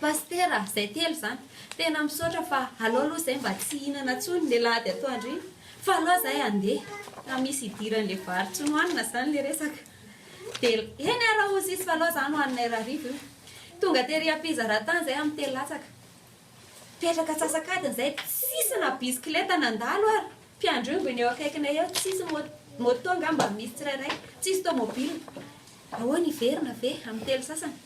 Pastera zay telo zany tena misaotra fa aloha zay mba tsy hihinana tsony le lahady atoandro iny fa aloha zay andeha misy idiran'le vary tsy nohanina zany le resaka de eny araha ozy izy fa aloha zany hohaninay rarivo io tonga tery ampiza raha tany zay amin'ny telo latsaka petraka tsasakadiny zay tsisy na bisikileta nandalo ary mpiandro io mbony eo akaikinay eo tsisy moto ngamba misy tsirairay tsisy tomobile ahoana iverina ve amin'ny telo sasany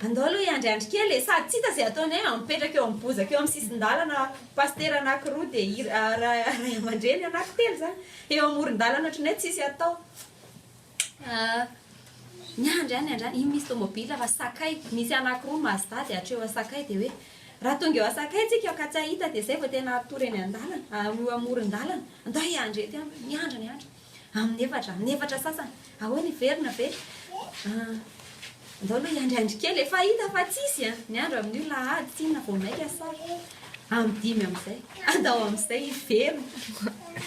andao aloha iandriandry kely sady tsy hita zay ataonay mipetraka eo mibozaka eo amin'ny sisin-dalana pastera anankiroa dia ray aman-dreny anankitelo zany eo amoron-dalana ohatranay tsisy atao niandry any andrany iny misy tomobile fa sakay misy anankiroa mazda dia hatreo asakay dia hoe raha tonga eo asakay tsika ka tsy ahita dia zay vao tena atory eny an-dalana io amoron-dalana andao iandry ety niandry amin'ny efatra sasany ahoana iverina ve andao aloha iandriandry kely efa hita fa tsisy ny andro amin'io lahady tsy inona vao maika sary amin'ny dimy amin'izay andao amin'izay iverina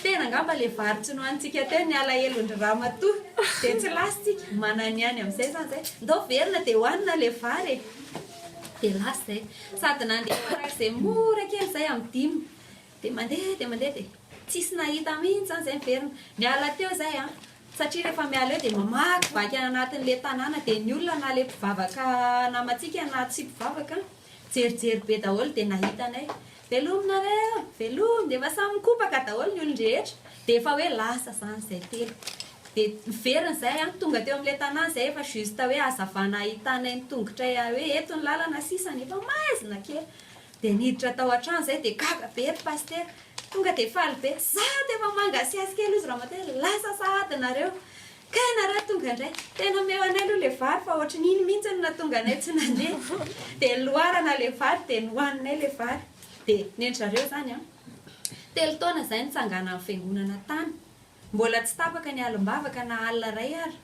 tena ngamba le vary tsy nohanitsika teo ny alahelo-ndry ramatoa dia tsy lasitsika manany any amin'izay zany zay andao verina dia hohanina le vary dia lasy zay sady nandeha farak'izay mora kely zay amin'ny dimy dia mandeha dia tsisy nahita mihitsy zany zay miverina miala teo zay satria rehefa miala eo dia mamaky vaky anatin'le tanàna dia ny olona na le mpivavaka namatsika na tsy mpivavaka jerijery be daholo dia nahitanay velominareo velomy dia efa samy mikopaka daholo ny olon-drehetra dia efa hoe lasa zany zay telo dia miverina zay tonga teo amin'le tanàna zay efa juste hoe azavana hitanay ny tongotra hoe eto ny lalana sisany efa maizina kely dia niditra tao an-trano zay dia gaga be ry pastera tonga dia faly be sady efa mangasiasy kely izy ramateo lasa sady nareo ka nareo tonga indray tena meo anay aloha le vary fa ohatrany iny mihitsy no natonga anay tsy nandeha dia loarana le vary dia nohaninay le vary dia nendrareo zany telo taona zay nitsangana amin'ny fiangonana tany mbola tsy tapaka ny alim-bavaka na alina ray ary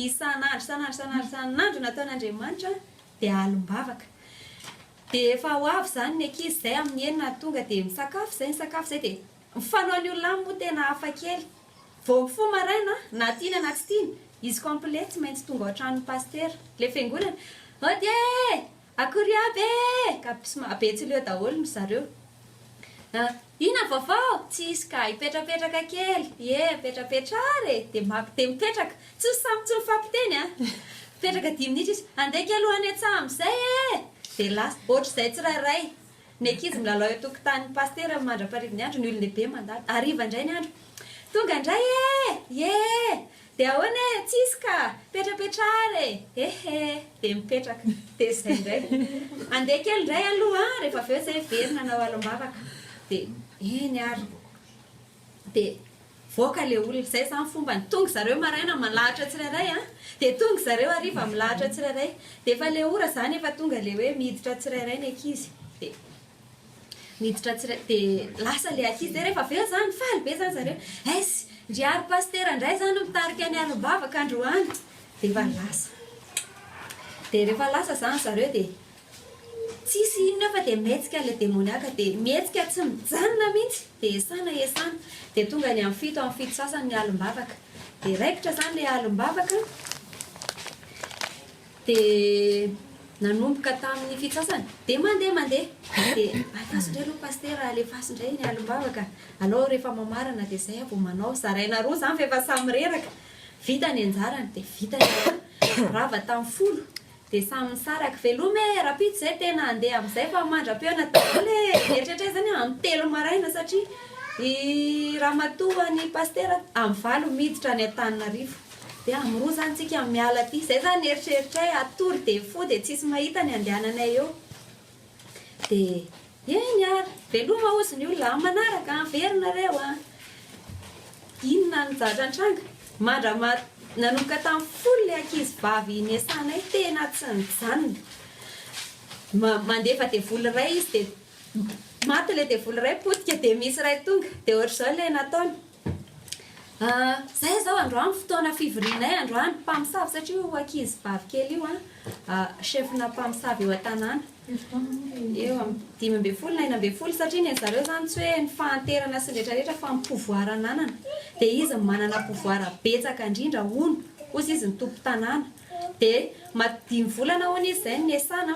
isanandro nataon'Andriamanitra dia alim-bavaka dia efa ho avy zany ny ankizy zay amin'ny enina tonga dia misakafo zay dia mifanoa ny olona moa tena hafa kely vao mifo maraina na tiana na tsy tiana izy complet tsy maintsy tonga ohatran'ny pastera le fiangonana ody akory aby ka abetsileo daholo ny zareo ina vaovao tsisy ka hipetrapetraka kely petrapetrary dia mipetraka tsy mifampiteny mipetraka 10 minitra izy andeha alohany atsaha amin'izay dia lasa ohatra izay tsirairay ny ankizy milalao eo tokotanin'ny pastera mandra-parivony andro ny olon-dehibe mandalo ariva indray ny andro tonga indray dia ahoana tsisy ka petrapetrary dia mipetraka dia izay indray andeha kely indray aloha rehefa avy eo izay verina nao alim-bavaka dia eny ary dia voaka le olona izay zany fombany tonga zareo maraina malahatra tsirairay dia tonga zareo ariva milahatra tsirairay dia efa le ora zany efa tonga le hoe miditra tsirairay ny ankizy dia miditra tsirairay dia lasa le ankizy dia rehefa avy eo zany faly be zany zareo esy ndry ary pastera indray zany mitarika ny alim-bavaka androany dia efa lasa dia rehefa lasa zany zareo dia tsisy inona fa dia mihetsika le demoniaka dia mihetsika tsy mijanona mihitsy dia esana dia tonga ny amin'ny fito sasany ny alim-bavaka dia raikitra zany le alim-bavaka dia nanomboka tamin'ny fito sasany dia mandeha dia atasondray aloha pastera alefasindray ny alim-bavaka alao rehefa mamarana dia zay vao manao zaraina roa zany fa efa samy reraka vita ny anjarany dia vita ny rava tamin'ny folo dia samy misaraka velomy rapito zay tena andeha amin'izay fa mandra-peona daholo eritretra zany amin'ny telo maraina satria i ramatoa ny pastera amin'ny valo miditra ny Antananarivo dia amin'roa zany tsika miala ty zay zany eritreritray atory dia fo dia tsisy mahita ny andehananay eo dia eny ary veloma ozy ny olona manaraka averinareo inona ny zazan-tranga mandra nanomboka tamin'ny folo le ankizy vavy niasanay tena tsy nijanona mandefa dia voly ray izy dia maty le dia voly ray potika dia misy ray tonga dia ohatr'izao le nataony zay zao androany fotoana fivorianay androany mpamosavy satria io ankizy vavy kely io chefna mpamosavy eo an-tanàna eo amin'ny 5 satria ny zareo zany tsy hoe ny fahanterana sy rehetrarehetra fa mipouvoir ananana dia izy manana pouvoir betsaka indrindra ono ozy izy ny tompo tanàna dia 5 volana hoana izy zay niasana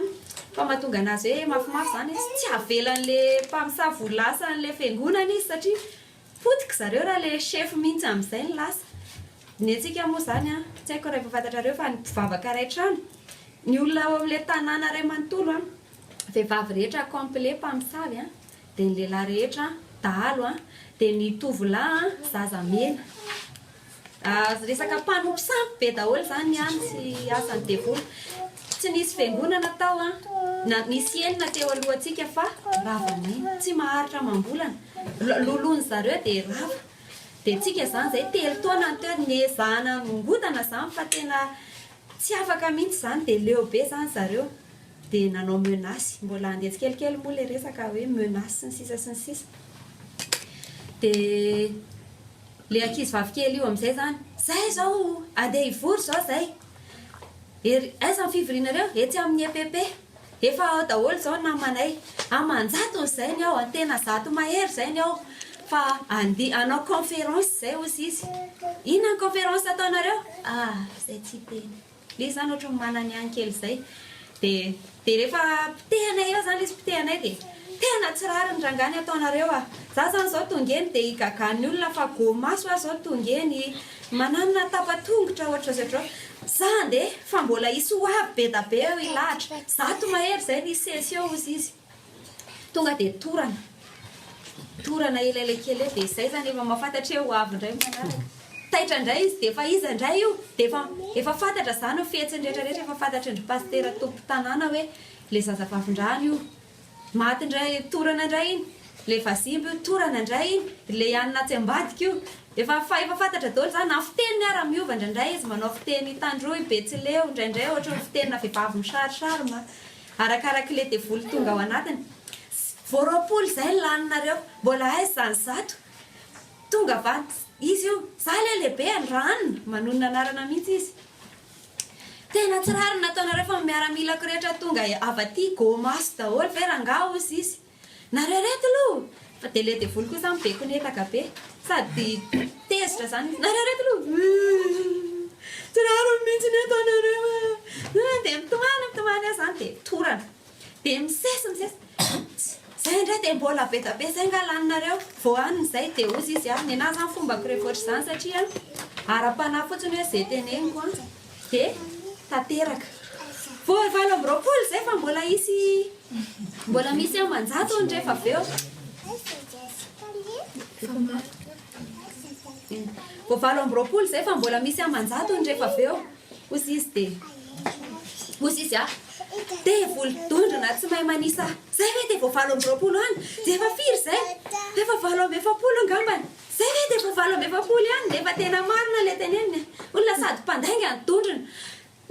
fa mahatonga anazy hoe mafimafy zany izy tsy avelan'le mpamosavy ho lasa n'le fiangonana izy satria fotika zareo raha le chef mihitsy amin'izay ny lasa ny antsika moa zany tsy haiko raha efa fantatrareo fa ny mpivavaka ray trano ny olona ao amin'le tanàna ray manontolo vehivavy rehetra complet mpamosavy dia ny lehilahy rehetra dahalo dia ny tovolahy zaza mena resaka mpanompo sampy be daholo zany ny any sy asany devoly tsy nisy fiangonana tao nisy enina teo alohantsika fa ravanay tsy maharitra mambolana lolony zareo dia rava dia tsika zany zay telo taona ny teo niezahana nongotana zany fa tena tsy afaka mihitsy zany dia leo be zany zareo dia nanao menasy mbola andeha tsikelikely moa le resaka hoe menasy sy ny sisa sy ny sisa dia le ankizy vavikely io amin'izay zany zay zao andeha hivory zao zay aiza ny fivorianareo etsy amin'ny EPP efa ao daholo zao namanay amanjato n'izay ny ao antena zato mahery zay ny ao fa anao conférence zay ozy izy inona ny conférence ataonareo zay tsy teny le zany ohatra manany any kely zay dia rehefa pitehanay eo zany izy pitehanay dia tena tsy rary ny rangany ataonareo za zany zao tongeny dia igagany olona fa gomaso zao tongeny mananona tapatongotra ohatra zay oatra za nde fa mbola isy ho avy be da be eo ilahatra zato mahery zay ny sesy eo ozy izy tonga dia torana elaila kely dia zay zany efa mahafantatra eo ho avy indray manaraka taitra indray izy dia efa iza indray io dia efa fantatra zany ho fetsiny rehetrarehetra efa fantatra ndry pastera tompo tanàna hoe le zazavavindrany io maty indray torana indray iny le vazimby io torana indray iny le anina tsy ambadika io efa fantatra daholo zany na fiteniny ara miova indraindray izy manao fiteny tandroy betsileo indraindray ohatra ny fitenina vehivavy misarisary arakaraka le devoly tonga ao anatiny voaroapolo zay ny laninareo mbola aizy zany zato tonga vany izy io za le lehibe ny ranona manonona anarana mihitsy izy tena tsy rary nataonareo fa miaramilako rehetra tonga avaty gomaso daholo veranga ozy izy narereto lo fa dia le devoly koa zany bekonetaka be sady tezitra zany izy narereto lo tsy rary mihitsy ny ataonareo dia mitomany aho zany dia torana dia misesy zay indray dia mbola be da be zay nga laninareo vao aniny zay dia ozy izy ny anahy zany fombako rehefa zany satria ara-panahy fotsiny hoe zay teneniko dia tanteraka vao 20 zay fa mbola misy amanjato ny rehefa avy eo vao 20 zay fa mbola misy amanjato ny rehefa avy eo ozy izy dia ozy izy dia volodondrona tsy mahay manisa zay hoe dia vao 20 any dia efa firy zay efa 20 angambany zay hoe dia vao 20 any dia efa tena marina le teneniny olona sady mpandainga ny dondrona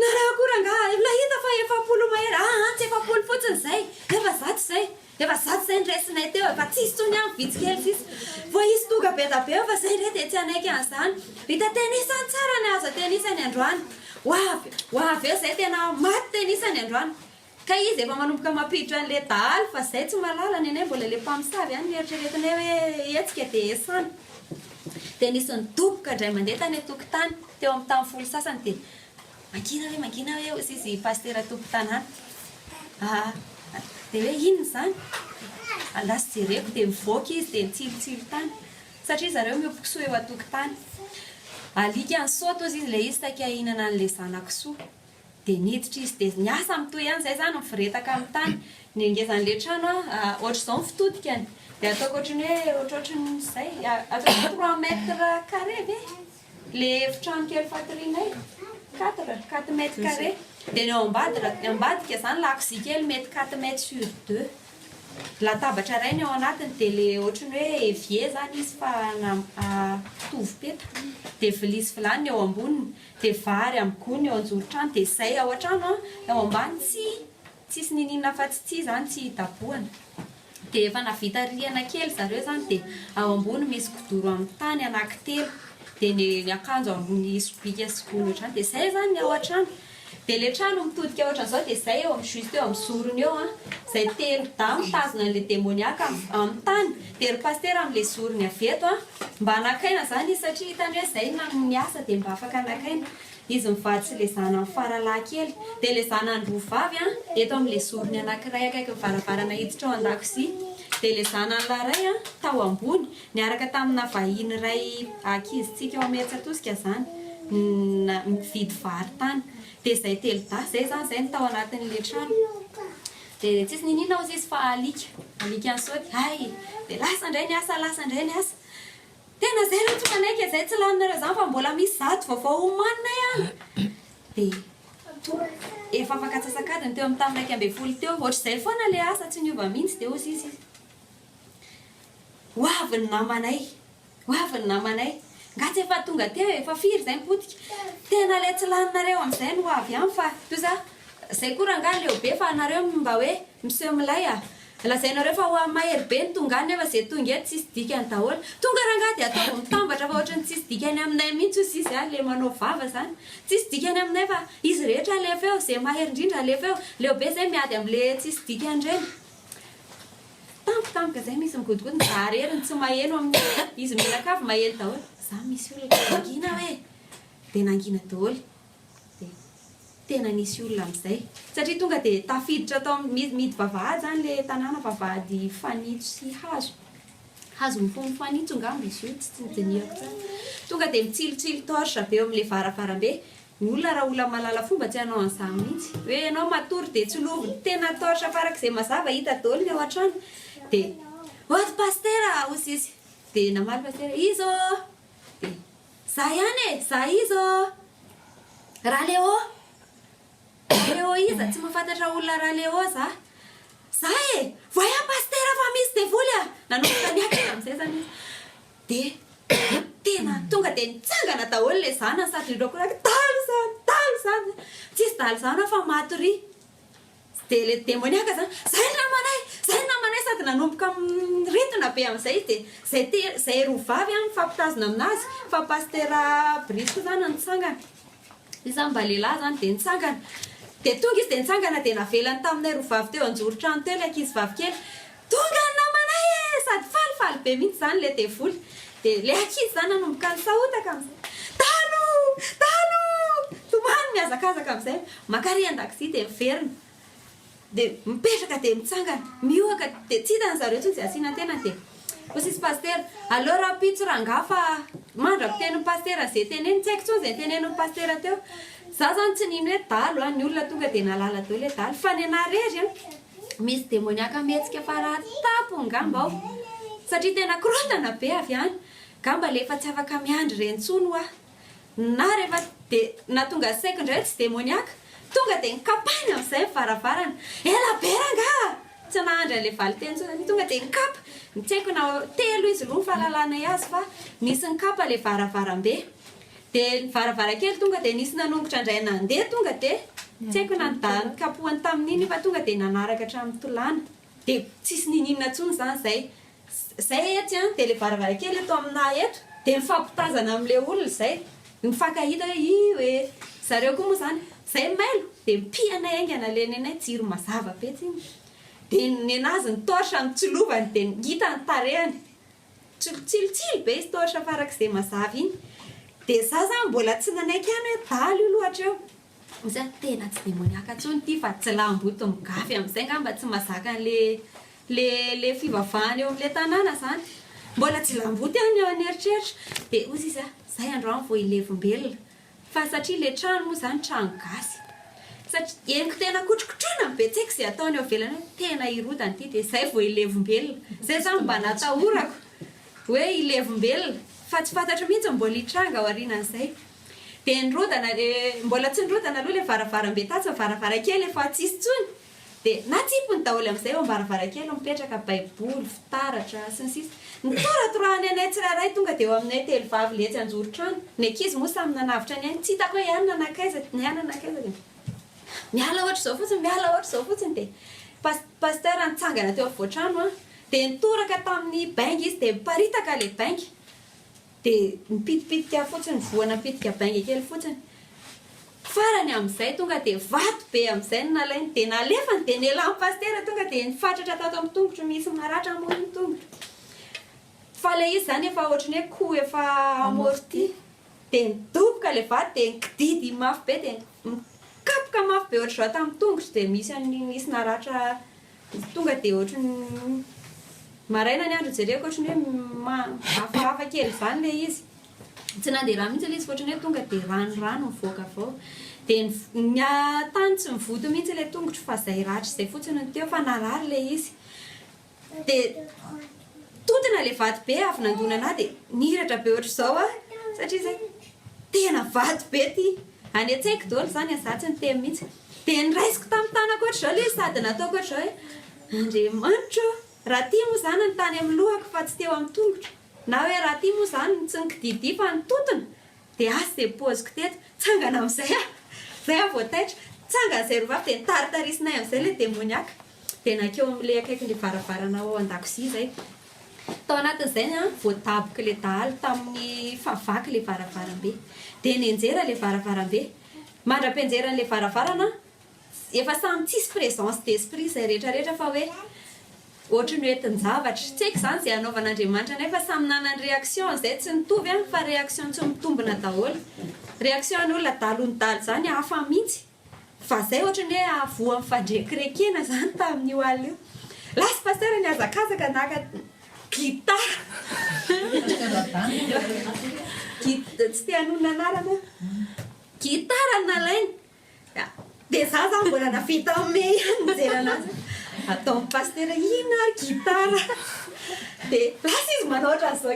nareo akoranga la hita fa 70 mahery tsy 70 fotsiny zay efa zato zay nresinay teo efa tsisy tsony any vitsikely sisy vao izy tonga be da be fa zay re dia tsy anaiky an'izany vita tenisany tsara ny azo tenisany androany hoavy eo zay tena maty tenisany androany ka izy efa manomboka mampiditra an'le dahalo fa zay tsy malala ny anay mbola le mpamosavy any nieritreretinay hoe etsika dia esana dia nisy nidoboka indray mandeha tany atokotany teo amin'ny tany folo sasany dia mangina hoe ozy izy pastera tompo tanàna dia hoe inona zany alasy jereko dia mivoaka izy dia nitsilo tany satria zareo miopokisoa eo atokotany alika ny soto ozy izy le izy taika hinana n'le zanakisoa dia niditra izy dia niasa mitoy ihany zay zany miviretaka amin'ny tany ny angezan'le trano ohatra zao ny fitodikany dia ataoko ohatrany hoe ohatrany zay atao 3 mètre carré ve le efitrano kely fatorianay 4 mètres carrés dia ny ao ambadika zany lakozia kely mety 4 mètres sur 2 latabatra iray ny ao anatiny dia le ohatrany hoe evie zany izy fa tovopeta dia vilisy vilany eo amboniny dia vary amin'ny gony eo anjoro-trano dia izay ao an-trano eo ambany tsisy ninina fa tsy zany tsy daboana dia efa navita rihana kely zareo zany dia ao ambony misy kodoro amin'ny tany anankitelo dia ny akanjo ambony sobika sy gony ohatrany dia izay zany ny ao an-trano dia le trano mitodika ohatran'izao dia izay eo amin'ny juste eo amin'ny zorony eo izay telo da mitazona an'ilay démoniaka amin'ny tany dia ry paster amin'ilay zorony avy eto mba anakaina zany izy satria hitany hoe izay miasa dia mba afaka anakaina izy mivady sy le zanany faralahy kely dia le zanany roa vavy eto amin'ilay zorony anankiray akaiky varavarana hiditra ao an-dakozia dia le zanany laray tao ambony niaraka tamina vahiny iray ankizitsika eo Ametsatosika zany mividy vary tany dia izay telo da zay zany izay ny tao anatin'ilay trano dia tsisy ninina ozy izy fa alika ansaody ay dia lasa indray ny asa tena zay lo tonganaiky zay tsy laninareo zany fa mbola misy zato vaovao homaninay dia efa afaka atsasakadiny teo amin'ny tamin'ny 1 teo ohatr'izay foana le asa tsy niova mihitsy dia ozy izy hoavy ny namanay ngatsy efa tonga teo efa firy zay mipotika tena le tsy laninareo amin'izay no hoavy any fa toza zay koa raha nga leobe fa anareo mba hoe monsieur milay lazainareo fa ho mahery be ny tonga any nefa zay tonga eto tsisy dikany daholo tonga raha nga dia atao mitambatra fa ohatrany tsisy dikany aminay mihitsy ozy izy le manao vava zany tsisy dikany aminay fa izy rehetra alefa eo zay mahery indrindra alefa eo leobe zay miady am'le tsisy dikany reny tampotampoka zay misy migodikodyny zareriny tsy maheno amin'ny izy milakavy maheno daholo za misy olona nangina hoe dia nangina daholo dia tena nisy olona amin'izay satria tonga dia tafiditra tao midy vavahady zany le tanàna vavahady fanitso sy hazo mifono fanitso ngamba izy io tsy dinihako tsara tonga dia mitsilotsilo torche be eo amin'le varavarambe ny olona raha olona malala fomba tsy hanao an'izany mihitsy hoe ianao matory dia tsy loviny tena torche farak'izay mazava hita daholo ny ao an-trano dia oty pastera ozy izy dia namaly pastera izo dia za ihany za izo raha leo iza tsy mahafantatra olona raha leo za voay pastera fa misy devoly nanomboka niakina amin'izay zany izy dia tena tonga dia nitsangana daholo le zana sady rirakoraka dalo zany tsisy dalo zany fa matory dia le démoniaka zany zay namanay sady nanomboka ritona be amin'izay izy dia zay roa vavy mifampitazona aminazy fa pastera brisy koa zany nitsangana izy zany mba lehilahy zany dia nitsangana dia tonga izy dia nitsangana dia navelany taminay roa vavy teo anjoro-trano teo le ankizy vavy kely tonga ny namanay sady falifaly be mihitsy zany le devoly dia le ankizy zany nanomboka ny sahotaka amin'izay talo tomany miazakazaka amin'izay makary an-dakozia dia miverina dia mipetraka dia mitsangana miohaka dia tsy hitany zareo tsony izay asiana tena dia ozy izy pastera aleo raha pitso rangaha fa mandrako tenin'ny pastera zay teneny tsy haiko tsony zay tenenin'ny pastera teo za zany tsy nino hoe dalo ny olona tonga dia nalala daholo hoe dalo fa ny anarery misy démoniaka mihetsika fa raha tapo ngamba ao satria tena korotana be avy any ngamba le efa tsy afaka miandry rentsony na rehefa dia na tonga saiko indray tsy démoniaka tonga dia nikapany amin'izay varavarana ela beranga tsy nahandry an'ilay valiteny tonga dia nikapa tsy haiko na telo izy loha ny fahalalànay azy fa nisy nikapa le varavarambe dia ny varavarakely tonga dia nisy nanombotra indray nandeha tonga dia tsy haiko na nikapohany tamin'iny fa tonga dia nanaraka hatramin'ny tolana dia tsisy nininona tsony zany zay etsy dia le varavarakely eto aminahy eto dia mifampitazana amin'ilay olona izay mifankahita hoe zareo koa moa zany zay mailo dia mpianay aingana lenanay jiro mazava be tsy dia ny anazy ny torche mitsolovany dia hita ny tarehany tsilotsilo be izy torche farak'izay mazava iny dia za zany mbola tsy nanaiky any hoe dalo io loatra eo zay tena tsy démoniaka tsony ity fa tsy lamboto migafy amin'izay ngamba tsy mazaka le fivavahany eo amin'ilay tanàna zany mbola tsy lamboty any eo aneritreritra dia ozy izy zay androany vao ilevim-belona fa satria le trano moa zany trano gasy satria eniko tena kotrokotrona be tsy haiko izay ataony eo velana tena irodany ity dia zay vao ilevim-belona zay zany mba natahorako hoe ilevim-belona fa tsy fantatra mihitsy mbola hitranga ao aorianan'izay dia nirodana mbola tsy nirodana aloha ilay varavarambe tatsy varavarakely efa tsisy tsony dia natsipony daholo amin'izay eo varavarakely mipetraka baiboly fitaratra sy ny sisa nitoratorahany anay tsirairay tonga dia eo aminay telo vavy letsy anjoro-trano ny ankizy moa samy nanavitra ny any tsy hitako hoe ianona nakaiza ny anona nakaiza dia miala ohatra izao fotsiny miala ohatra izao fotsiny dia pasteur nitsangana teo avotrano dia nitoraka tamin'ny baingy izy dia miparitaka ilay baingy dia mipitipitika fotsiny voana pitika baingy kely fotsiny farany amin'izay tonga dia vato be amin'izay ny nalainy dia nalefany dia nialan'ny pasteur tonga dia nifatratra tato amin'ny tongotro misy maratra amony tongotro fa ilay izy zany efa ohatrany hoe koa efa amorti dia nidoboka ilay vato dia nikididy mafy be dia mikapoka mafy be ohatr'izao tamin'ny tongotro dia misy naratra tonga dia ohatrany maraina ny andro jereko ohatrany hoe hafahafa kely zany ilay izy tsy nandeha rano mihitsy ilay izy ohatrany hoe tonga dia ranorano mivoaka avao dia ny tany tsy mivoto mihitsy ilay tongotro fa zay ratra izay fotsiny ny teo fa narary ilay izy dia totona ilay vato be avy nandona anahy dia nihiratra be ohatr'izao satria zay tena vato be ty any an-tsaiko daholo zany azatsy ny temy mihitsy dia niraisiko tamin'ny tanako ohatr'izao ilay izy sady nataoko ohatr'izao hoe andriamanitra raha tia moa zany ny tany amin'ny lohako fa tsy teo amin'ny tongotro na hoe raha tia moa zany tsy nikididy fa ny totona dia asy dia poziko teto tsangana amin'izay zay voataitra tsangana izay rovavy dia nitaritarisina amin'izay ilay demoniaka dia nakeo amin'ilay akaiky ilay varavarana ao an-dakozia zay tao anatin'izay voadaboka ilay dahalo tamin'ny favaky ilay varavarambe dia nianjera ilay varavarambe mandra-pianjeran'ilay varavarana efa samy tsisy présence d'esprit izay rehetrarehetra fa hoe ohatrany hoe tin-javatra tsy haiko zany izay anaovan'Andriamanitra nefa samy nanany réaction izay tsy nitovy fa réaction tsy mitombina daholo réaction ny olona dalonydalo zany hafa mihitsy fa zay ohatrany hoe avoa amin'ny fandrekirekena zany tamin'io alina io lasy pasteur ny azakazaka naka gitara tsy te hanonona anarana gitara nalainy dia za zany mbola navita ame ihany mijery anazy atao amin'ny pasteur ina gitara dia lasa izy manaotra an'izao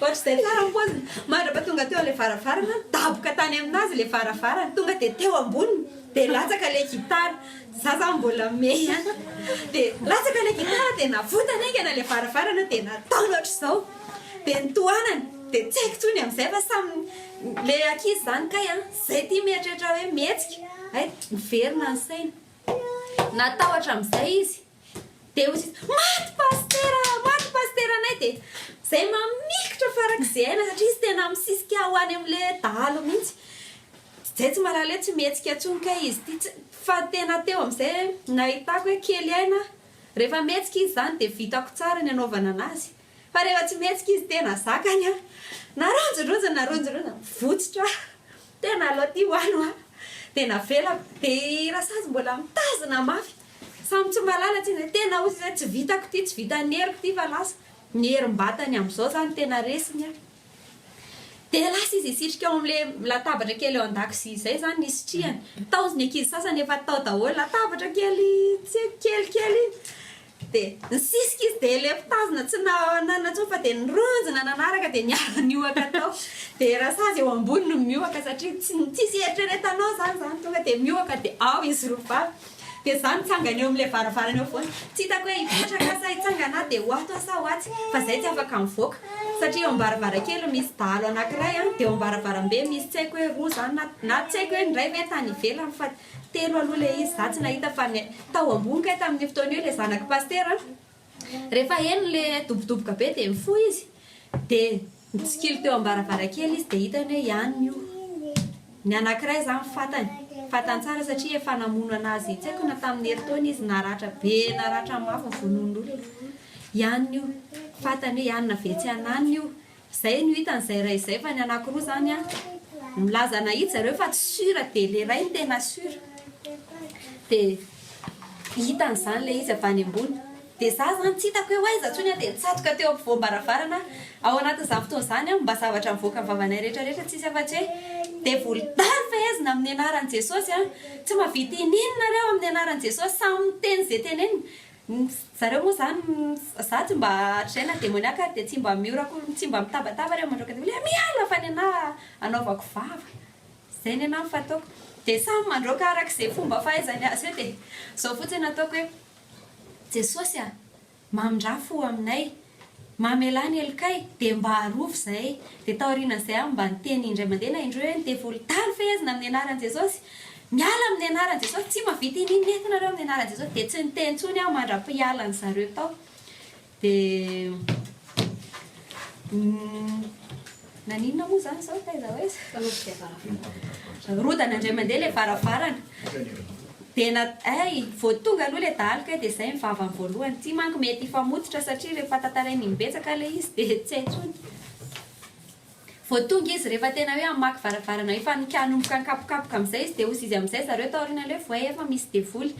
ohatr'izay tsara mipoziny mandrapa tonga teo ilay varavarana daboka tany aminazy ilay varavarana tonga dia teo amboniny dia latsaka ilay gitara za zany mbola me ihany dia latsaka ilay gitara dia navotana ingana ilay varavarana dia nataony ohatr'izao dia nitohanany dia tsy haiko tsony amin'izay fa samy ilay ankizy zany kay zay tia mieritreritra hoe mihetsika ay miverina ny saina natahotra amin'izay izy dia ozy izy maty pasteur anay dia zay mamikitra farak'izay aina satria izy tena misisika ho any amin'ilay dahalo mihitsy zay tsy mahalala hoe tsy mihetsika tsony kay izy ty fa tena teo amin'izay nahitako hoe kely aina rehefa mihetsika izy zany dia vitako tsara ny anaovana anazy fa rehefa tsy mihetsika izy tena zakany naronjorozana votsitra tena aloha ty hoano dia navela dia rasazy mbola mitazona mafy samy tsy malala tsy tena ozy zay tsy vitako ty tsy vita ny heriko ty fa lasa ny herim-batany amin'izao zany tena resiny dia lasa izy isitrika ao amin'ilay latabatra kely eo an-dakozia izay zany nisitriany taozy ny ankizy sasany efa tao daholo latabatra kely tsy kelikely dia nisisika izy dia ilay mpitazona tsy nanantsony fa dia nironjona nanaraka dia niara-nioaka tao dia rasazy eo ambony no mioaka satria tsisy eritreretanao zany tonga dia mioaka dia ao izy rovavy dia zany tsangany eo amin'ilay varavarana eo foana tsy hitako hoe hipetraka sa hitsangana dia hoato asa hoatsy fa zay tsy afaka mivoaka satria eo am-baravarakely misy dahalo anankiray dia eo am-baravarambe misy tsy haiko hoe roa zany na tsy haiko hoe ndray ve tany ivelany fa telo aloha ilay izy za tsy nahita fa tao ambony kay tamin'ny fotoana io ilay zanaky pasteur rehefa eny ilay dobodoboka be dia mifoy izy dia mitsikilo teo am-baravarakely izy dia hitany hoe ihany io ny anankiray zany fatany tsara satria efa namono anazy tsy haiko na tamin'ny heritaona izy naratra be naratra mafy ny vonon'olo ihany io fatany hoe ihany navetsy anany io zay no hitan'izay ray izay fa ny anankiroa zany milaza nahitsy zareo fa tsy sura dia le ray ny tena sura dia hitan'izany ilay izy avy any ambony dia za zany tsy hitako hoe aiza ntsony dia nitsatoka teo ampovoam-baravarana ao anatin'izany fotoana zany mba zavatra mivoaka ny vavanay rehetrarehetra tsisy afa-tsy hoe devoly-dary fehezina amin'ny anaran'i Jesosy tsy mavita ininonareo amin'ny anaran'i Jesosy samy miteny izay teneniny zareo moa zany za tsy mba traina demoniaka dia tsy mba miorako tsy mba mitabataba reo mandroaka dia miala fa ny anahy anaovako vava zay ny anahy fataoko dia samy mandroaka arak'izay fomba fahaizany azy hoe dia zao fotsiny ataoko hoe Jesosy a mamindrafo aminay mamelany elikay dia mba harovo zahay dia taorianan'izay aho mba niteny indray mandeha na indroa hoe nitevolo-talo fehezina amin'ny anaran'i Jesosy miala amin'ny anaran'i Jesosy tsy mavita in'iny nentinareo amin'ny anaran'i Jesosy dia tsy niteny tsony aho mandra-pialany zareo tao dia naninona moa zany zao taiza hoe rodana indray mandeha ilay varavarana dia vao tonga aloha ilay dahalo kay dia izay mivava amin'ny voalohany tsy manko mety hifamototra satria rehefa tantarainy mibetsaka ilay izy dia tsy haintsony vao tonga izy rehefa tena hoe amaky varavarana efa nikanomboka nikapokapoka amin'izay izy dia osy izy amin'izay zareo taoriana hoe voay efa misy devoly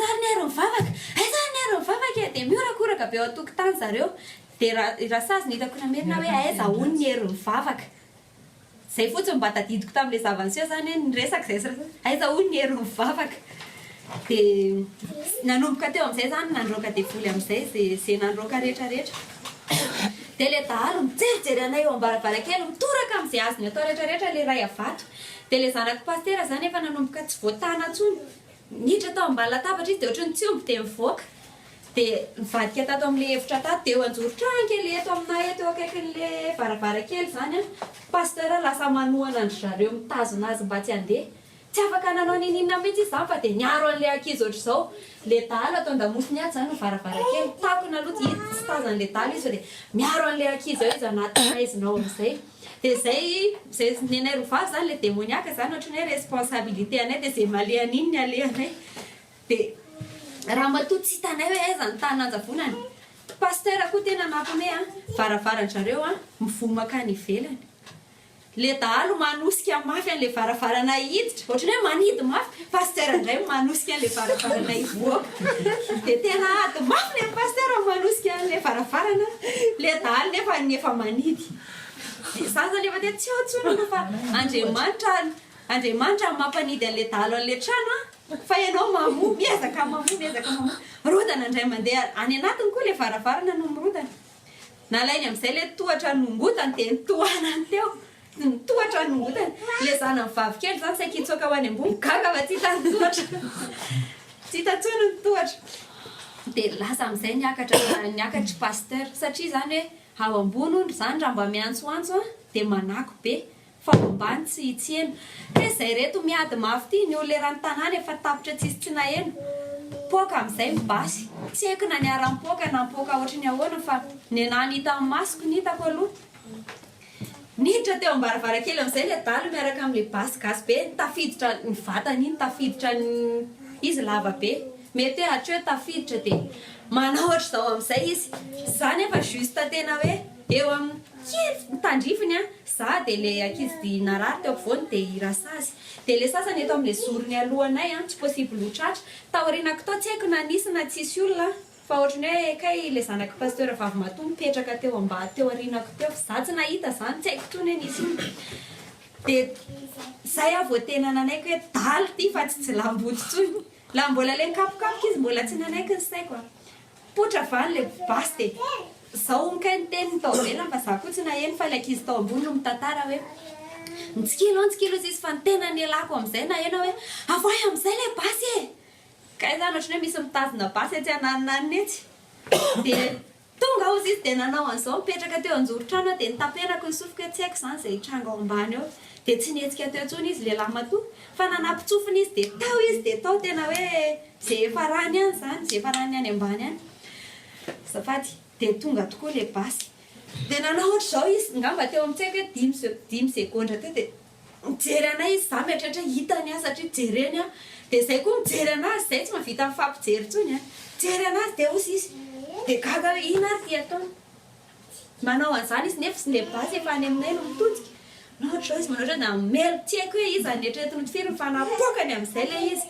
zary ny aro mivavaka zary ny aro mivavaka dia miorakoraka be ao an-tokotany zareo dia raha sazy nitako namerina hoe aiza hono ny hery mivavaka zay fotsiny mba tadidiko tamin'ilay zavanseho zany hoe niresaka zay aiza hono ny hery mivavaka dia nanomboka teo amin'izay zany nandroaka devoly amin'izay zay nandroaka rehetrarehetra dia ilay dahalo mijerijery anay eo am-baravarakely mitoraka amin'izay azony atao rehetrarehetra ilay ray avato dia ilay zanako pastera zany efa nanomboka tsy voatana ntsony niditra tao ambany latabatra izy dia ohatrany tsy omby dia mivoaka dia nivadika tato amin'ilay efitra tato dia eo anjoro-trano kely eto aminay eto eo akaikin'ilay varavarakely zany a pastera lasa manohana andry zareo mitazona azy mba tsy handeha tsy afaka nanao ninina mihitsy izy zany fa dia niaro an'ilay ankizy ohatr'izao ilay dahalo atao andamosiny ato zany varavarakely takona aloha tsy hita tsy tazan'ilay dahalo izy fa dia miaro an'ilay ankizy ao izy anaty faizinao amin'izay dia zay nenay rovavy zany ilay demoniaka zany ohatrany hoe responsabilité anay dia zay malehan'iny ny alehanay dia raha matoa tsy hitanay hoe aiza ny tany nanjavonany pastera koa tena namponay a varavaran-jareo a mivomaka any ivelany le dahalo manosika mafy an'ilay varavarana hiditra ohatrany hoe manidy mafy pastera indray manosika an'ilay varavarana hivoaka dia tena ady mafy le pastera manosika an'ilay varavarana le dahalo nefa manidy zaza nefa dia tsy otsonana fa Andriamanitra mampanidy an'ilay dahalo an'ilay trano fa ianao mamoa miezaka mamoa rodana indray mandeha any anatiny koa ilay varavarana no mirodana nalainy amin'izay ilay tohatra nongotany dia nitohanany teo nitohatra nongotany ilay zana mivavy kely zany saika hitsoaka ho any ambony gaga fa tsy hitany tohatra tsy hitantsony ny tohatra dia lasa amin'izay niakatry pasteur satria zany hoe ao ambony ondro zany raha mba miantsoantso dia manako be fa ambany tsy hitsihena dia zay reto miady mafy ty ny olona rano tanàna efa tapitra tsisy tsy naheno poka amin'izay mibasy tsy haiko na niara-poka na poka ohatrany ahoana fa ny anahy nita amin'ny masoko nitako aloha niditra teo am-baravarakely amin'izay ilay dahalo miaraka amin'ilay basy gasy be tafiditra ny vatany iny tafiditra ny izy lava be mety hoe hatry hoe tafiditra dia manao ohatr'izao amin'izay izy zany efa juste tena hoe eo amin'ny kely tandrifiny a za dia ilay ankizy narary teo ampovoany dia irasazy dia ilay sasany eto amin'ilay zorony alohanay a tsy possible hotratra taorianako tao tsy haiko na nisy na tsisy olona fa ohatrany hoe kay ilay zanaka pasteur vavy matoa mipetraka teo ambany teo aorianako teo za tsy nahita zany tsy haiko tony hoe nisy dia zay aho vao tena nanaiko hoe dahalo ty fa tsy lamboty tsony la mbola ilay nikapokapoka izy mbola tsy nanaiky ny saiko potra vany ilay basy dia zao nkay ny teniny tao velany fa za koa tsy naheno fa ilay ankizy tao ambony no mitantara hoe nitsikilo izy fa ny tena nialako amin'izay naheno hoe avoay amin'izay ilay basy e kay zany ohatrany hoe misy mitazona basy tsy hananonaniny etsy dia tonga ozy izy dia nanao an'izao mipetraka teo anjoro-trano dia nitapenako ny sofoka tsy haiko zany izay tranga ao ambany eo dia tsy nietsika teo intsony izy lehilahy matoa fa nanapitsofiny izy dia tao tena hoe zay efa rany any zany zay efa rany any ambany any zafady dia tonga tokoa ilay basy dia nanao ohatr'izao izy ngamba teo amin'tsaiko hoe 10 sekondra teo dia mijery anay izy za mieritreritra hitany a satria jereny a dia zay koa mijery anazy zay tsy mavita mifampijery tsony a jery anazy dia osy izy dia gaga hoe ina ary ty ataony manao an'izany izy nefa sy ilay basy efa any aminay no mitodika naohatr'izao izy manao ohatrany melo tsy haiko hoe izy anetretiny firiny fa napokany amin'izay ilay izy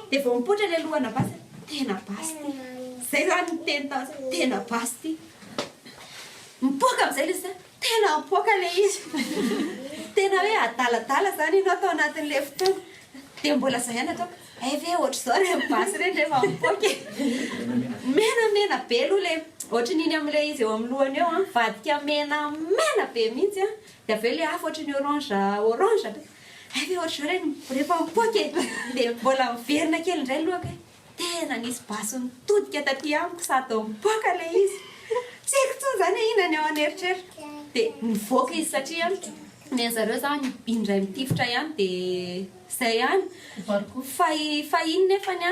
dia vao mipotra ilay lohana basy tena basy ty zay zany nyteny tao tena basy ty mipoka amin'izay ilay izy tena mipoka ilay izy tena hoe adaladala zany ianao atao anatin'ilay fotoana dia mbola zay ihany ataoko ve ohatr'izao re basy reny rehefa mipoka mena be aloha le ohatrany iny am'le izy eo amin'ny lohany eo mivadika mena be mihitsy dia aveo le hafa ohatrany orange avy ohatry zao reny rehefa mipoaka dia mbola miverina kely indray lohaka tena nisy basy nitodika taty amiko sady mipoaka le izy tsy haiko tsony zany hoe inona ny ao an'eritreritra dia nivoaka izy satria ny zareo zany indray mitifitra ihany dia zay ihany fa iny nefany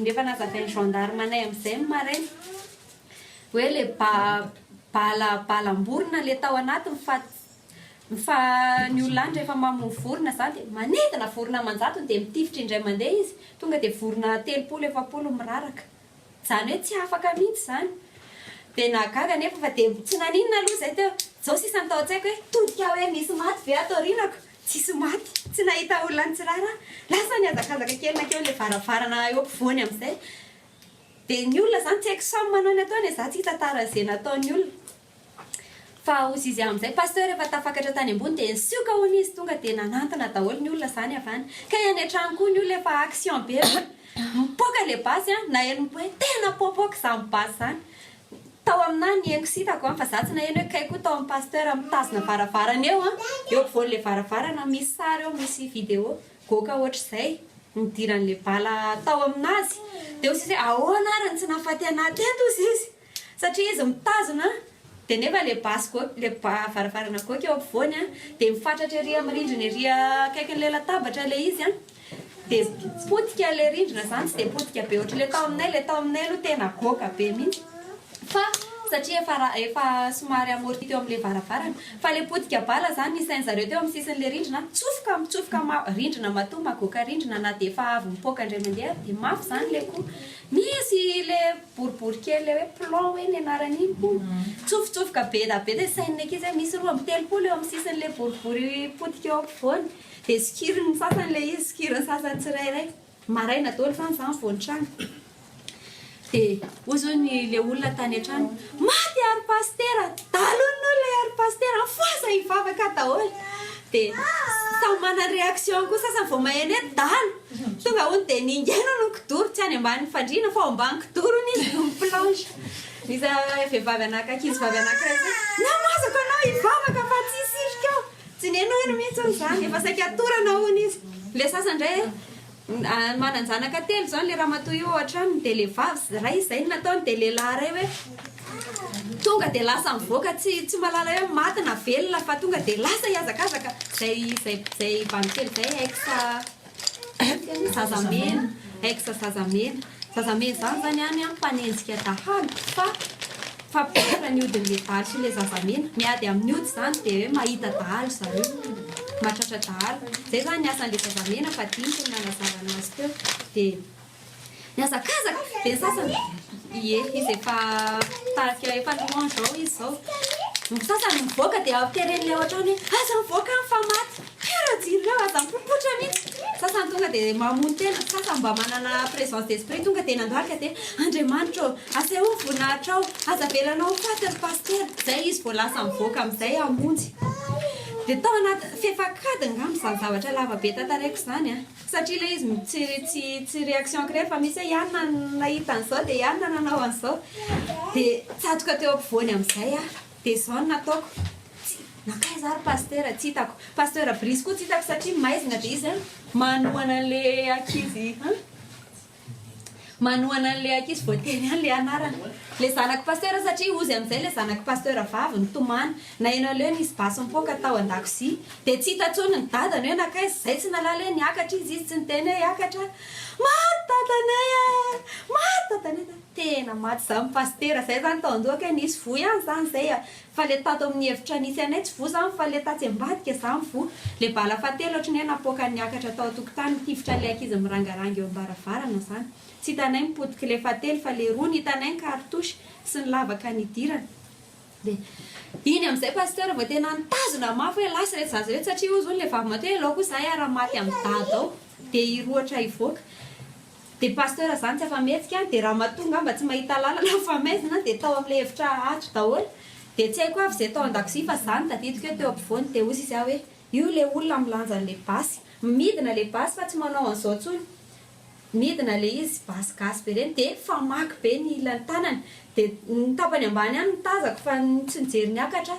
nefa nazavain'ny gendarme anay amin'izay maraina hoe le balamborona le tao anatiny fa ny olona any rehefa mamono vorona zany dia manidina vorona aman-jatony dia mitifitra indray mandeha izy tonga dia vorona 30-40 miraraka zany hoe tsy afaka mihitsy zany dia nagaga nefa fa dia tsy naninona aloha zay teo zao sisa ny tao-tsaiko hoe todika hoe misy maty ve ato aorianako tsisy maty tsy nahita olona ny tsirara lasa ny azakazaka kely nakeo le varavarana eo ampovoany amin'izay dia ny olona zany tsy haiko samy manao ny ataony za tsy hitantara zay nataony olona fa ozy izy amin'izay pasteur efa tafakatra tany ambony dia nisioka hoany izy tonga dia nanantona daholo ny olona zany avany ka any an-trano koa ny olona efa action be mipoaka le basy na eny hoe tena popoka zany basy zany tao aminahy ny haingo sitako fa za tsy naheno hoe kaiky tao amin'ny pasteur mitazona varavarana eo eo ampovoan'le varavarana misy sary eo misy vidéo goka ohatr'izay nidiran'le bala tao aminazy dia ozy izy hoe ahoana arany tsy nahafaty anahy teto ozy izy satria izy mitazona dia nefa le basy le varavarana goka eo ampovoany dia mifatratra ery amin'ny rindrina ery akaikin'le latabatra le izy dia potika le rindrina zany tsy dia potika be ohatry le tao aminay aloha tena goka be mihitsy fa satria efa somary amorti teo amin'le varavarana fa le potika bala zany nisain'zareo teo amin'ny sisin'le rindrina mitsofoka rindrina matoa magoka rindrina na dia efa avy mipoaka indray mandeha dia mafy zany le koa misy le boribory kely le hoe plan hoe ny anaran'iny tsofotsofoka be da be dia sain'ny akizy hoe misy 2-30 eo amin'ny sisin'le boribory potika eo ampovoany dia sikiriny sasany le izy sikiriny sasany tsirairay maraina daholo zany zany voantrano dia ozony le olona tany an-trano maty ary pastera dalony le ary pastera foasa hivavaka daholo dia samy mana réaction koa sasany vao maheno hoe dalo tonga hony dia ningaino no kidoro tsy any ambany fandriana fa ambany kidoro ny izy no miplange iza vehivavy anankizy vavy anankiray namazako anao hivavaka fa tsy hisirika ao tsy nenoino mihitsy zany efa saika atorana hony izy le sasany indray mananjanaka telo zany le raha matoa io an-trano dia le vavy raha izy zay ny nataony dia lehilahy ray hoe tonga dia lasa mivoaka tsy malala hoe maty na velona fa tonga dia lasa hiazakazaka zay vanikely zay zazamena zazamena zany zany any ampanenjika dahalo fa pera ny odin'le daly sy le zazamena miady amin'ny ody zany dia hoe mahita dahalo zareo mahatratra dahalo zay zany ny asan'le zazamena fa diniko ny nanazarana azy teo dia niazakazaka dia sasany izy efa louange zao izy zao sasany mivoaka dia aviteren'le ohatrany hoe aza mivoaka fa maty pera jireo aza mipopotra mihitsy sasany tonga dia mamono tena sasany mba manana présence d'esprit tonga dia nandohalika dia andriamanitra aseo voninahitra ao aza velanao faty ry pasteur zay izy vao lasa mivoaka amin'izay amonjy dia tao anaty fefakady ngamy zany zavatra lavabe tantareko zany satria le izy tsy réaction ankirey fa misy hoe ianona nahita an'izao dia ianona nanao an'izao dia tsatoka teo ampovoany amin'izay dia zao no nataoko nakaiza ary pasteur tsy hitako pasteur brisy koa tsy hitako satria maizina dia izy manohana an'le ankizy voateny any le anarana le zanaky pasteur satria ozy amin'izay le zanaky pasteur vavy nitomany na eno aleo nisy basy mipoaka tao an-dakozia dia tsy hitantsony ny dadany hoe nakaiza zay tsy nalala hoe niakatra izy tsy niteny hoe hiakatra maty dadanay tena maty zany pasteur zay zany tao andohaka hoe nisy vo ihany zany zay fa le tato amin'ny hevitra nisy anay tsy vo zany fa le tatsy ambadika zany vo le bala fatelo ohatrany hoe napoaka niakatra tao an-tokotany tifitra le ankizy mirangaranga eo am-baravarana zany tsy hitanay mipotika le fatelo fa le roa ny hitanay ny kartosy sy ny lavaka nidirana dia iny amin'izay pasteur vao tena nitazona mafy hoe lasa rehetra zazy rehetra satria ozy ony le vavy maty hoe laoko zahay raha maty amin'ny dady ao dia iroatra hivoaka dia pasteur zany tsy afa-metsika dia raha matonga mba tsy mahita lalana fa maizina dia tao amin'le hevitra atro daholo dia tsy haiko avy zay tao an-dakozia fa zany tadidiko hoe teo ampovoany dia ozy izy hoe io le olona milanja an'le basy midina le basy fa tsy manao an'izao ntsony midina le izy vasigasy be reny dia famaky be ny ilany tanany dia ny tapany ambany any mitazako fa tsy nijery niakatra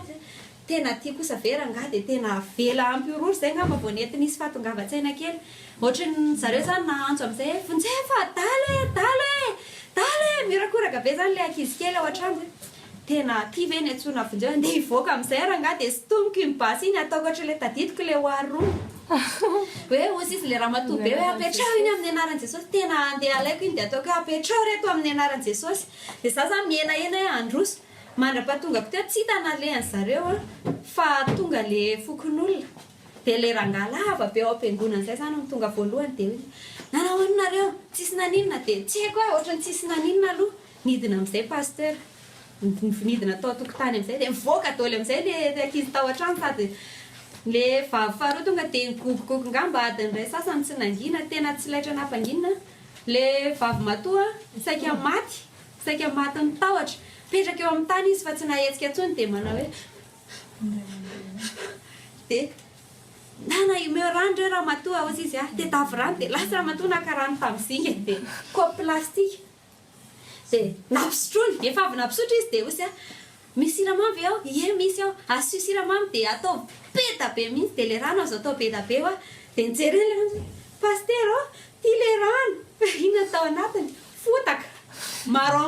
tena tia kosa veranga dia tena vela ampiorory zay ngamba vao nety nisy fahatongavan-tsaina kely ohatrany zareo zany nahantso amin'izay vonjefa daly mirakoraka be zany le ankizy kely ao an-trano tena tia ve ny antsona vonjeo andeha hivoaka amin'izay ranga dia sitomiko mibasy iny ataoko ohatra le tadidiko le hoaroa hoe osy izy le raha matoa be hoe apetrao iny amin'ny anaran'i Jesosy tena andeha alaiko iny dia ataoko hoe apetrao reto amin'ny anaran'i Jesosy dia za zany mienahena hoe androso mandra-pahatongako teo tsy hitana le an zareo fa tonga le fokon'olona dia le rangahy lava be ao am-piangonana zay zany tonga voalohany dia nanahoanareo tsisy naninona dia tsy haiko hoe ohatrany tsisy naninona aloha nidina amin'izay pasteur nidina tao tokotany amin'izay dia mivoaka daoly amin'izay le ankizy tao an-trano sady le vavy faharoa tonga dia nigogogogo ngamba adiny ray sasany tsy nangina tena tsy laitra nampanginina le vavy matoa saika maty mitahotra petraka eo amin'ny tany izy fa tsy nahetsika intsony dia manao hoe dia nana imeo rano reo raha matoa ozy izy dia davy rano dia lasa raha matoa naka rano tamin'zinga dia kopy plastika dia napisotrony efa avy napisotro izy dia osy misy siramamy ve ao ie misy ao asio siramamy dia atao beta be mihitsy dia le rano azo atao beta be ao dia nijereny le rano paster tia le rano ina atao anatiny fotaka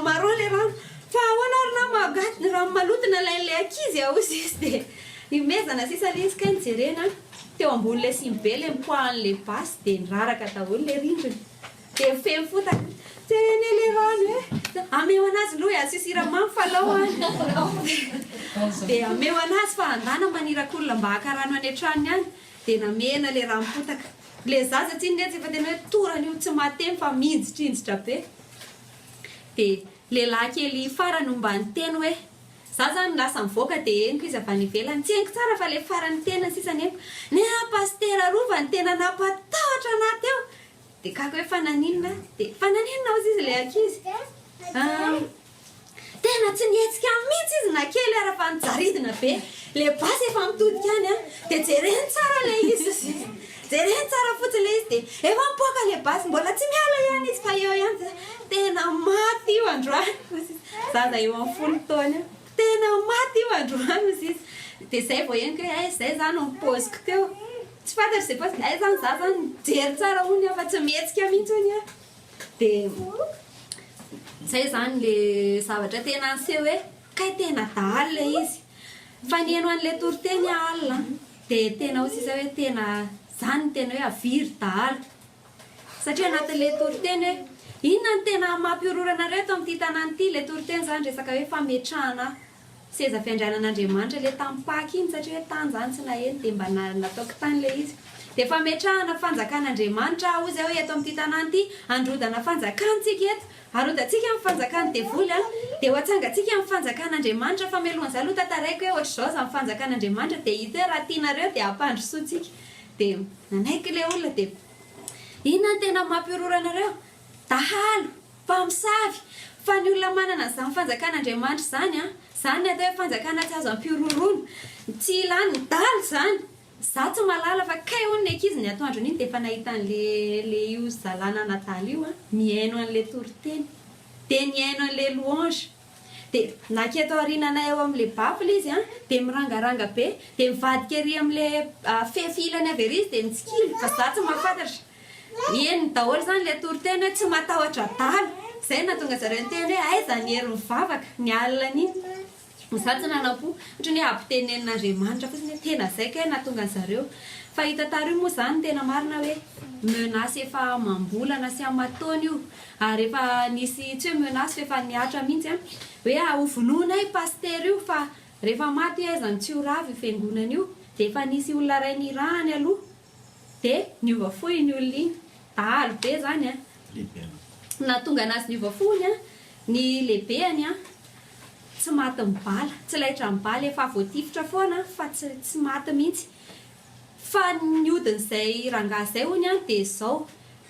maron le rano fa ahoana ary na magaty rano malotina lain'le ankizy aosy izy dia imezana sisa le izy ka nijerena teo ambon'le simbe le mipoahan'le basy dia niraraka daholo le rindriny dia mifemy fotaka jereny le rano ameo anazy loha asio siramamy falao any dia ameo anazy fa andana manirakolona mba haka rano any an-tranony any dia namena le rano fotaka le zaza tsy netsy efa tena hoe torany io tsy matemy fa minjitrindjitra be dia lehilahy kely farany mba niteny hoe za zany lasa mivoaka dia eniko izy avy any ivelany tsy haiko tsara fa le farany tena sisany haiko ne pastera rova ny tena napatahotra anaty eo dia kako hoe fananinona dia fananinona ozy izy le ankizy tena tsy nietsika mihitsy izy na kely ara-fa nijaridina be le basy efa mitodika any dia jereny tsara le izy jereny tsara fotsiny le izy dia efa mipoaka le basy mbola tsy miala ihany izy fa eo ihany tena maty io androany zaza eo amin'ny 10 taona tena maty io androany ozy izy dia zay vao heniko hoe zay zany mipoziko teo tsy fantatry zay posy zany za zany jery tsara ony fa tsy mihetsika mihitsy ony dia zay zany le zavatra tena anseho hoe kay tena daly le izy fa nieno an'le toriteny alina dia tena ozy izy hoe tena zany tena hoe aviry daly satria anatin'le toriteny hoe inona ny tena mampiororana reto amin'ity tanàna ity le toriteny zany resaka hoe fametrahana seza fiandrianan'Andriamanitra le tamin'ny iny satria hoe tany zany tsy naheno dia mba nataoko tany le izy dia fametrahana fanjakan'Andriamanitra ozy hoe eto amin'ity tanàna ity androdana fanjakantsika eto arodantsika amin'ny fanjakany devoly dia ho atsangatsika amin'ny fanjakan'Andriamanitra fa melohan'izay aloha tataraiko hoe ohatra zao zany fanjakan'Andriamanitra dia hita hoe raha tianareo dia hampandrosoantsika dia nanaiky le olona dia inona ny tena mampiorora anareo dahalo mpamosavy fa ny olona manana izany fanjakan'Andriamanitra zany zany atao hoe fanjakana tsy azo ampiororoana tsy ilany daly zany za tsy malala fa kay hono ny ankizy ny atoandrony iny dia efa nahitan'le io zalana nataly io miaino an'le toriteny dia niaino an'le louange dia naketo aorinana eo amin'le bafila izy dia mirangaranga be dia mivadika ery amin'le fefilany avy ery izy dia mitsikily fa za tsy mahafantatra eny daholo zany le toriteny hoe tsy matahotra daly zay natonga zareo ny teny hoe aiza ny hery mivavaka ny alina iny za tsy nanam-po ohatra ny hoe ampitenenin'Andriamanitra fotsiny hoe tena zay kay natonga ny zareo fa hita tary io moa zany tena marina hoe menasy efa mambolana sy amatony io ary efa nisy tsy hoe menasy fa efa niatra mihitsy hoe hovonoina i paster io fa rehefa maty aiza ny tsy ho ravy io fiangonana io dia efa nisy olona ray nirahany aloha dia niova fohy ny olona iny daly be zany natonga anazy niova fohony ny lehibeany tsy maty mibala tsy laitra mibala efa voatifitra foana fa tsy maty mihitsy fa ny odin'izay rangahy zay hony dia zao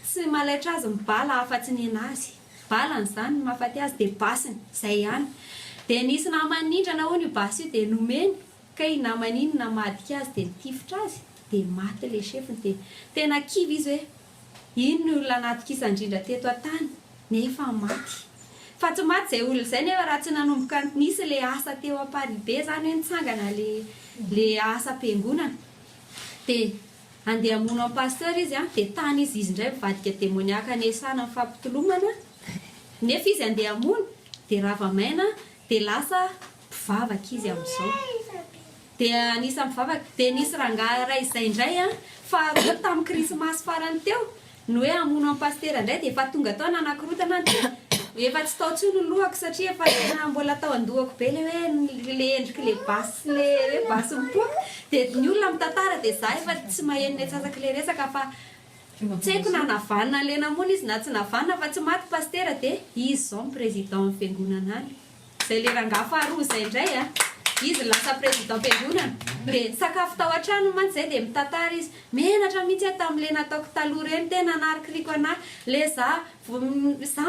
tsy malaitra azy mibala afa-tsy ny anazy balany zany mahafaty azy dia basiny zay ihany dia nisy namanindrana hono io basy io dia nomeny kay namaniny namadika azy dia nitifitra azy dia maty le chefiny dia tena kivy izy hoe ino ny olona anatikisa indrindra teto an-tany nefa maty fa tsy maty izay olona izay nefa raha tsy nanomboka nisy le asa teo am-paribe zany hoe nitsangana le asa am-piangonana dia andeha hamono amin'ny pasteur izy dia tany izy indray mivadika demoniaka anesana amin'ny fampitolomana nefa izy andeha hamono dia rava-maina dia lasa mpivavaka izy amin'izao dia anisy mivavaka dia nisy rangahy iray izay indray fa tamin'ny krismasy farany teo no hoe hamono amin'ny pasteur indray dia efa tonga tao nanakirotana efa tsy tao tsy ny lohako satria efa tena mbola tao andohako be le hoe le endriky le basy le hoe basy mipoaka dia ny olona mitantara dia za efa tsy maheno ny atsasaky le resaka fa tsy haiko na navanina le namono izy na tsy navanina fa tsy maty pasteur dia izy zao ny président amin'ny fiangonana any izay le rangahy faharoa izay indray izy lasa président fiangonana dia sakafo tao an-trano mantsy izay dia mitantara izy menatra mihitsy tamin'ile nataoko taloha reny tena narikiriko anahy le za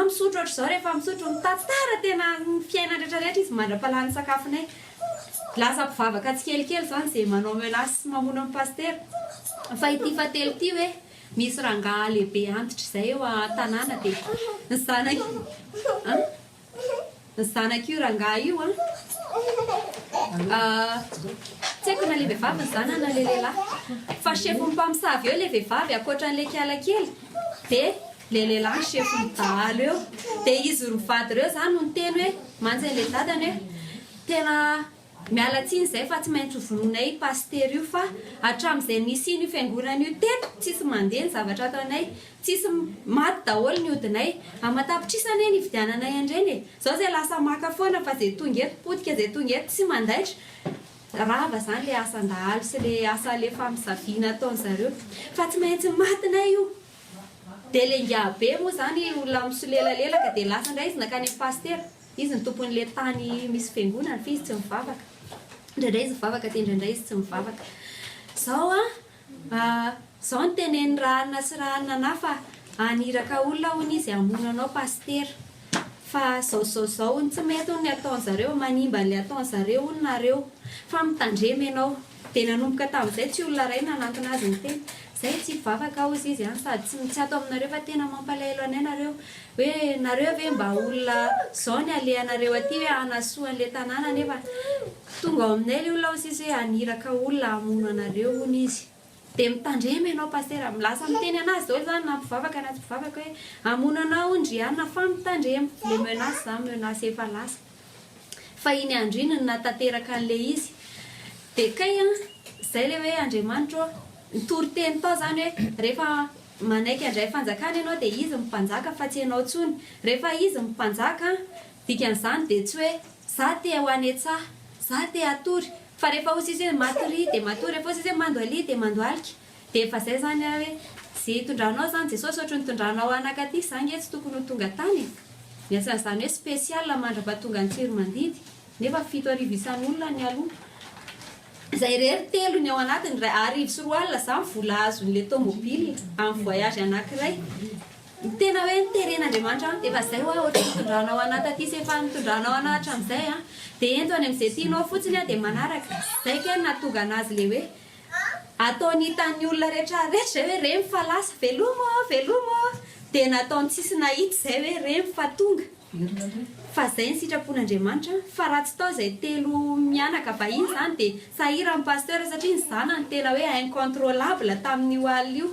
misotro ohatr' izao rehefa misotro mitantara tena fiainana rehetrarehetra izy mandra-palany sakafonay lasa mpivavaka tsy kelikely zany izay manao menace sy mamono amin'ny pasteur fa ity fatelo ity hoe misy rangahy lehibe antitra izay eo an-tanàna dia ny zanaka io rangahy io tsy haiko na le vehivavy ny zana na le lehilahy fa sefo mpamosavy eo le vehivavy akoatran'le kiala kely dia le lehilahy sefo midalo eo dia izy rovady ireo zany no niteny hoe mantsy le dadany hoe tena miala tsiny izay fa tsy maintsy vononay pasteur io fa hatramin'izay nisy iny fiangonana io teto tsisy mandeha ny zavatra ataonay tsisy maty daholo ny odinay amatapitrisana ny ividiananay andreny zao izay lasa maka foana fa izay tonga eto potika izay tonga eto tsy mandaitra rava zany le asan-dahalo sy le asa le famisaviana ataony zareo fa tsy maintsy matinay io dia le ngiabe moa zany olona misolelalelaka dia lasa indray izy nakany amin'ny pasteur izy ny tompon'le tany misy fiangonana fa izy tsy mivavaka indraindray izy mivavaka dia indraindray izy tsy mivavaka zao ny teneny rahana sy rahana na fa aniraka olona hony izy hamono anao pasteur fa zao ny tsy mety ny ataon'zareo manimba n'le ataon'zareo ny nareo fa mitandremy ianao dia nanomboka tamin'izay tsy olona ray nanantona azy ny teny zay tsy vavaka ao izy sady tsy ato aminareo fa tena mampalahelo anay nareo hoe nareo ve mba olona zao ny alehanareo aty hoe anasoan'le tanàna nefa tonga ao aminay le olona izy hoe aniraka olona hamono anareo hony izy dia mitandremy ianao pasteur milasa miteny anazy zao zany na mpivavaka na tsy mpivavaka hoe hamono anao ondriana fa mitandremy le menace zany menace efa lasa fa iny andro iny natanteraka an'le izy dia kay izay le hoe Andriamanitra nitory teny tao zany hoe rehefa manaiky andray fanjakana ianao dia izy mimpanjaka fa tsy ianao tsony rehefa izy mimpanjaka dikan'izany dia tsy hoe za te ho any antsaha za te hatory fa rehefa osy izy hoe matory dia matory rehefa osy izy hoe mandoalia dia mandoalika dia efa izay zany hoe zay tondranao zany Jesosy ohatry ny tondranao anakaty zany tsy tokony ho tonga tany miasan'izany hoe spécial mandra-pahatonga ny tsiro mandidy nefa 7 arivo isan'olona ny aloha izay rery telo ny ao anatiny arivo sy 4 alina zany vola azon'le tomobily amin'ny voyage anankiray tena hoe niteren'Andriamanitra dia efa izay hoe ohatry nitondranao anaty aty sy efa nitondranao anatra amin'izay dia ento any amin'izay tianao fotsiny dia manaraka izay ke nahatonga anazy le hoe ataony hitan'ny olona rehetrarehetra hoe reny fa lasa velomo dia nataony tsisy nahita izay hoe reny fa tonga fa izay ny sitrapon'Andriamanitra fa raha tsy tao izay telo mianaka vahiny zany dia sahira amin'ny pasteur satria ny zanany tena hoe incontrôlable tamin'io alina io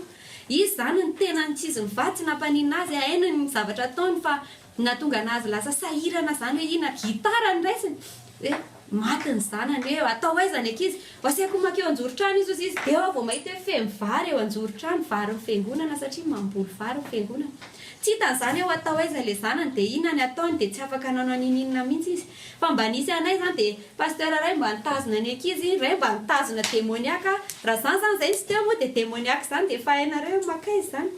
izy zany ny tena tsy izy mivady tsy nampaninina azy hainy ny zavatra ataony fa nahatonga anazy lasa sahirana zany hoe ina gitara ny raisiny hoe maty ny zanany hoe atao aizany ankizy vasaiko makeo anjoro-trano izy dia eo vao mahita hoe femy vary eo anjoro-trano vary ny fiangonana satria mamboly vary ny fiangonana tsy hitan'izany hoe atao aiza le zanany dia inona ny ataony dia tsy afaka nanao ninina mihitsy izy fa mba nisy anay zany dia pasteur ray mba nitazona ny ankizy ray mba nitazona demoniaka raha zany zany izay tsy teo moa dia demoniaka zany dia efa hainareo makay zany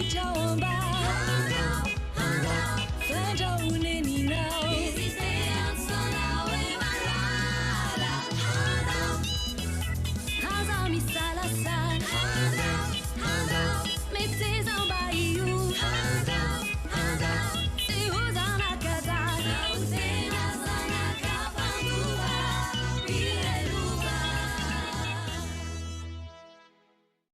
Ciao,